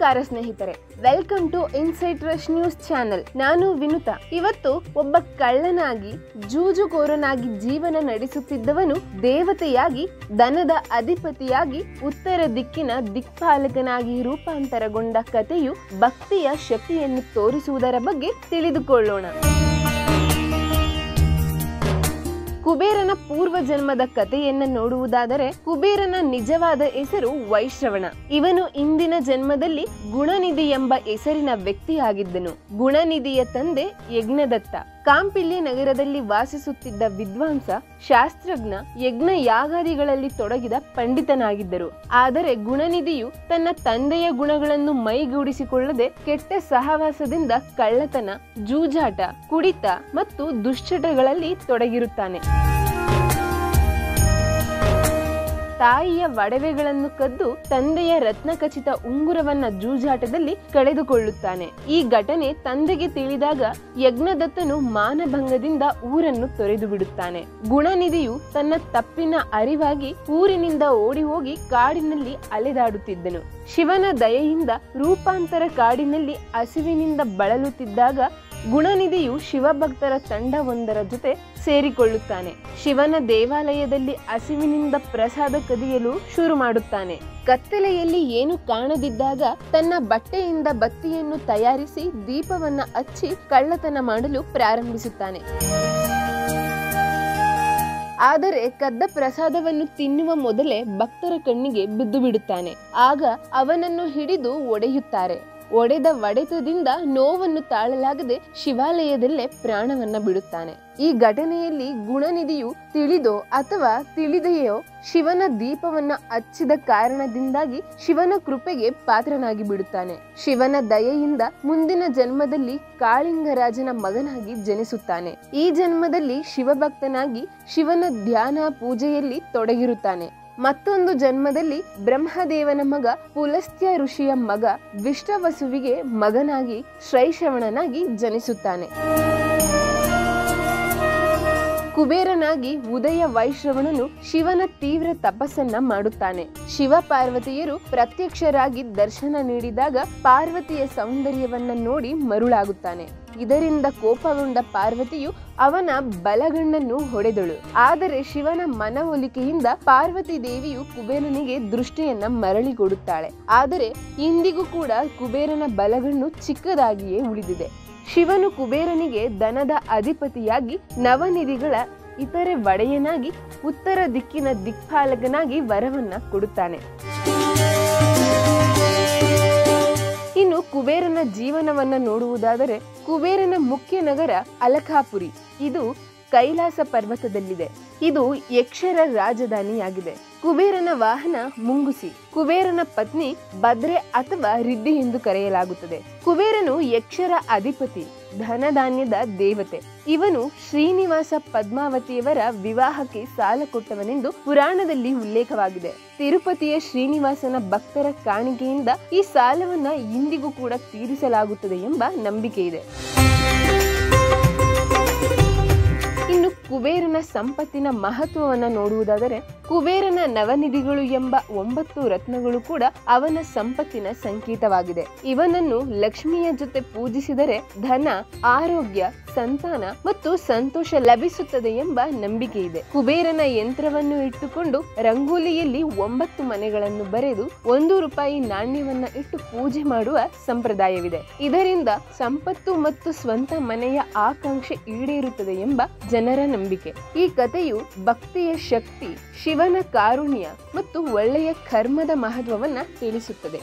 ನಮಸ್ಕಾರ ಸ್ನೇಹಿತರೆ, welcome to Insight Rush news channel. ನಾನು ವಿನುತಾ. ಇವತ್ತು ಒಬ್ಬ ಕಳ್ಳನಾಗಿ ಜೂಜುಕೋರನಾಗಿ ಜೀವನ ನಡೆಸುತ್ತಿದ್ದವನು ದೇವತೆಯಾಗಿ ದನದ ಅಧಿಪತಿಯಾಗಿ ಉತ್ತರ ದಿಕ್ಕಿನ ದಿಕ್ಪಾಲಕನಾಗಿ ರೂಪಾಂತರಗೊಂಡ ಕಥೆಯು ಭಕ್ತಿಯ ಶಕ್ತಿಯನ್ನು ತೋರಿಸುವುದರ ಬಗ್ಗೆ ತಿಳಿದುಕೊಳ್ಳೋಣ. ಕುಬೇರನ ಪೂರ್ವ ಜನ್ಮದ ಕಥೆಯನ್ನ ನೋಡುವುದಾದರೆ, ಕುಬೇರನ ನಿಜವಾದ ಹೆಸರು ವೈಶ್ರವಣ. ಇವನು ಇಂದಿನ ಜನ್ಮದಲ್ಲಿ ಗುಣನಿಧಿ ಎಂಬ ಹೆಸರಿನ ವ್ಯಕ್ತಿಯಾಗಿದ್ದನು. ಗುಣನಿಧಿಯ ತಂದೆ ಯಜ್ಞದತ್ತ ಕಾಂಪಿಲ್ಯ ನಗರದಲ್ಲಿ ವಾಸಿಸುತ್ತಿದ್ದ ವಿದ್ವಾಂಸ, ಶಾಸ್ತ್ರಜ್ಞ, ಯಜ್ಞ ಯಾಗಾದಿಗಳಲ್ಲಿ ತೊಡಗಿದ ಪಂಡಿತನಾಗಿದ್ದರು. ಆದರೆ ಗುಣನಿಧಿಯು ತನ್ನ ತಂದೆಯ ಗುಣಗಳನ್ನು ಮೈಗೂಡಿಸಿಕೊಳ್ಳದೆ ಕೆಟ್ಟ ಸಹವಾಸದಿಂದ ಕಳ್ಳತನ, ಜೂಜಾಟ, ಕುಡಿತ ಮತ್ತು ದುಶ್ಚಟಗಳಲ್ಲಿ ತೊಡಗಿರುತ್ತಾನೆ. ತಾಯಿಯ ಒಡವೆಗಳನ್ನು ಕದ್ದು ತಂದೆಯ ರತ್ನಖಚಿತ ಉಂಗುರವನ್ನ ಜೂಜಾಟದಲ್ಲಿ ಕಳೆದುಕೊಳ್ಳುತ್ತಾನೆ. ಈ ಘಟನೆ ತಂದೆಗೆ ತಿಳಿದಾಗ ಯಜ್ಞದತ್ತನು ಮಾನಭಂಗದಿಂದ ಊರನ್ನು ತೊರೆದು ಬಿಡುತ್ತಾನೆ. ಗುಣನಿಧಿಯು ತನ್ನ ತಪ್ಪಿನ ಅರಿವಾಗಿ ಊರಿನಿಂದ ಓಡಿ ಹೋಗಿ ಕಾಡಿನಲ್ಲಿ ಅಲೆದಾಡುತ್ತಿದ್ದನು. ಶಿವನ ದಯೆಯಿಂದ ರೂಪಾಂತರ ಕಾಡಿನಲ್ಲಿ ಹಸಿವಿನಿಂದ ಬಳಲುತ್ತಿದ್ದಾಗ ಗುಣನಿಧಿಯು ಶಿವಭಕ್ತರ ತಂಡವೊಂದರ ಜೊತೆ ಸೇರಿಕೊಳ್ಳುತ್ತಾನೆ. ಶಿವನ ದೇವಾಲಯದಲ್ಲಿ ಹಸಿವಿನಿಂದ ಪ್ರಸಾದ ಕದಿಯಲು ಶುರು ಮಾಡುತ್ತಾನೆ. ಕತ್ತಲೆಯಲ್ಲಿ ಏನು ಕಾಣದಿದ್ದಾಗ ತನ್ನ ಬಟ್ಟೆಯಿಂದ ಬತ್ತಿಯನ್ನು ತಯಾರಿಸಿ ದೀಪವನ್ನ ಹಚ್ಚಿ ಕಳ್ಳತನ ಮಾಡಲು ಪ್ರಾರಂಭಿಸುತ್ತಾನೆ. ಆದರೆ ಕದ್ದ ಪ್ರಸಾದವನ್ನು ತಿನ್ನುವ ಮೊದಲೇ ಭಕ್ತರ ಕಣ್ಣಿಗೆ ಬಿದ್ದು ಬಿಡುತ್ತಾನೆ. ಆಗ ಅವನನ್ನು ಹಿಡಿದು ಒಡೆಯುತ್ತಾರೆ. ಒಡೆದ ಹೊಡೆತದಿಂದ ನೋವನ್ನು ತಾಳಲಾಗದೆ ಶಿವಾಲಯದಲ್ಲೇ ಪ್ರಾಣವನ್ನ ಬಿಡುತ್ತಾನೆ. ಈ ಘಟನೆಯಲ್ಲಿ ಗುಣನಿಧಿಯು ತಿಳಿದೋ ಅಥವಾ ತಿಳಿದೆಯೋ ಶಿವನ ದೀಪವನ್ನ ಹಚ್ಚಿದ ಕಾರಣದಿಂದಾಗಿ ಶಿವನ ಕೃಪೆಗೆ ಪಾತ್ರನಾಗಿ ಬಿಡುತ್ತಾನೆ. ಶಿವನ ದಯೆಯಿಂದ ಮುಂದಿನ ಜನ್ಮದಲ್ಲಿ ಕಾಳಿಂಗರಾಜನ ಮಗನಾಗಿ ಜನಿಸುತ್ತಾನೆ. ಈ ಜನ್ಮದಲ್ಲಿ ಶಿವಭಕ್ತನಾಗಿ ಶಿವನ ಧ್ಯಾನ ಪೂಜೆಯಲ್ಲಿ ತೊಡಗಿರುತ್ತಾನೆ. ಮತ್ತೊಂದು ಜನ್ಮದಲ್ಲಿ ಬ್ರಹ್ಮದೇವನ ಮಗ ಪುಲಸ್ತ್ಯ ಋಷಿಯ ಮಗ ವಿಷ್ಣವಸುವಿಗೆ ಮಗನಾಗಿ ಶ್ರೈಶ್ರವಣನಾಗಿ ಜನಿಸುತ್ತಾನೆ. ಕುಬೇರನಾಗಿ ಉದಯ ವೈಶ್ರವಣನು ಶಿವನ ತೀವ್ರ ತಪಸ್ಸನ್ನ ಮಾಡುತ್ತಾನೆ. ಶಿವ ಪಾರ್ವತಿಯರು ಪ್ರತ್ಯಕ್ಷರಾಗಿ ದರ್ಶನ ನೀಡಿದಾಗ ಪಾರ್ವತಿಯ ಸೌಂದರ್ಯವನ್ನ ನೋಡಿ ಮರುಳಾಗುತ್ತಾನೆ. ಇದರಿಂದ ಕೋಪಗೊಂಡ ಪಾರ್ವತಿಯು ಅವನ ಬಲಗಣ್ಣನ್ನು ಹೊಡೆದಳು. ಆದರೆ ಶಿವನ ಮನವೊಲಿಕೆಯಿಂದ ಪಾರ್ವತಿ ದೇವಿಯು ಕುಬೇರನಿಗೆ ದೃಷ್ಟಿಯನ್ನ ಮರಳಿ ಕೊಡುತ್ತಾಳೆ. ಆದರೆ ಇಂದಿಗೂ ಕೂಡ ಕುಬೇರನ ಬಲಗಣ್ಣು ಚಿಕ್ಕದಾಗಿಯೇ ಉಳಿದಿದೆ. ಶಿವನು ಕುಬೇರನಿಗೆ ದನದ ಅಧಿಪತಿಯಾಗಿ ನವನಿಧಿಗಳ ಇತರೆ ಒಡೆಯನಾಗಿ ಉತ್ತರ ದಿಕ್ಕಿನ ದಿಕ್ಪಾಲಕನಾಗಿ ವರವನ್ನ ಕೊಡುತ್ತಾನೆ. ಇನ್ನು ಕುಬೇರನ ಜೀವನವನ್ನ ನೋಡುವುದಾದರೆ, ಕುಬೇರನ ಮುಖ್ಯ ನಗರ ಅಲಕಾಪುರಿ. ಇದು ಕೈಲಾಸ ಪರ್ವತದಲ್ಲಿದೆ. ಇದು ಯಕ್ಷರ ರಾಜಧಾನಿಯಾಗಿದೆ. ಕುಬೇರನ ವಾಹನ ಮುಂಗುಸಿ. ಕುಬೇರನ ಪತ್ನಿ ಭದ್ರೆ ಅಥವಾ ರಿದ್ದಿ ಎಂದು ಕರೆಯಲಾಗುತ್ತದೆ. ಕುಬೇರನು ಯಕ್ಷರ ಅಧಿಪತಿ, ಧನಧಾನ್ಯದ ದೇವತೆ. ಇವನು ಶ್ರೀನಿವಾಸ ಪದ್ಮಾವತಿಯವರ ವಿವಾಹಕ್ಕೆ ಸಾಲ ಕೊಟ್ಟವನೆಂದು ಪುರಾಣದಲ್ಲಿ ಉಲ್ಲೇಖವಾಗಿದೆ. ತಿರುಪತಿಯ ಶ್ರೀನಿವಾಸನ ಭಕ್ತರ ಕಾಣಿಕೆಯಿಂದ ಈ ಸಾಲವನ್ನ ಇಂದಿಗೂ ಕೂಡ ತೀರಿಸಲಾಗುತ್ತದೆ ಎಂಬ ನಂಬಿಕೆ ಇದೆ. ಇನ್ನು ಕುಬೇರನ ಸಂಪತ್ತಿನ ಮಹತ್ವವನ್ನ ನೋಡುವುದಾದರೆ, ಕುಬೇರನ ನವನಿಧಿಗಳು ಎಂಬ 9 ರತ್ನಗಳು ಕೂಡ ಅವನ ಸಂಪತ್ತಿನ ಸಂಕೇತವಾಗಿದೆ. ಇವನನ್ನು ಲಕ್ಷ್ಮಿಯ ಜೊತೆ ಪೂಜಿಸಿದರೆ ಧನ, ಆರೋಗ್ಯ, ಸಂತಾನ ಮತ್ತು ಸಂತೋಷ ಲಭಿಸುತ್ತದೆ ಎಂಬ ನಂಬಿಕೆ ಇದೆ. ಕುಬೇರನ ಯಂತ್ರವನ್ನು ಇಟ್ಟುಕೊಂಡು ರಂಗೋಲಿಯಲ್ಲಿ 9 ಮನೆಗಳನ್ನು ಬರೆದು 1 ರೂಪಾಯಿ ನಾಣ್ಯವನ್ನ ಇಟ್ಟು ಪೂಜೆ ಮಾಡುವ ಸಂಪ್ರದಾಯವಿದೆ. ಇದರಿಂದ ಸಂಪತ್ತು ಮತ್ತು ಸ್ವಂತ ಮನೆಯ ಆಕಾಂಕ್ಷೆ ಈಡೇರುತ್ತದೆ ಎಂಬ ಜನರ ನಂಬಿಕೆ. ಈ ಕಥೆಯು ಭಕ್ತಿಯ ಶಕ್ತಿ, ಶಿವನ ಕಾರುಣ್ಯ ಮತ್ತು ಒಳ್ಳೆಯ ಕರ್ಮದ ಮಹತ್ವವನ್ನ ತಿಳಿಸುತ್ತದೆ.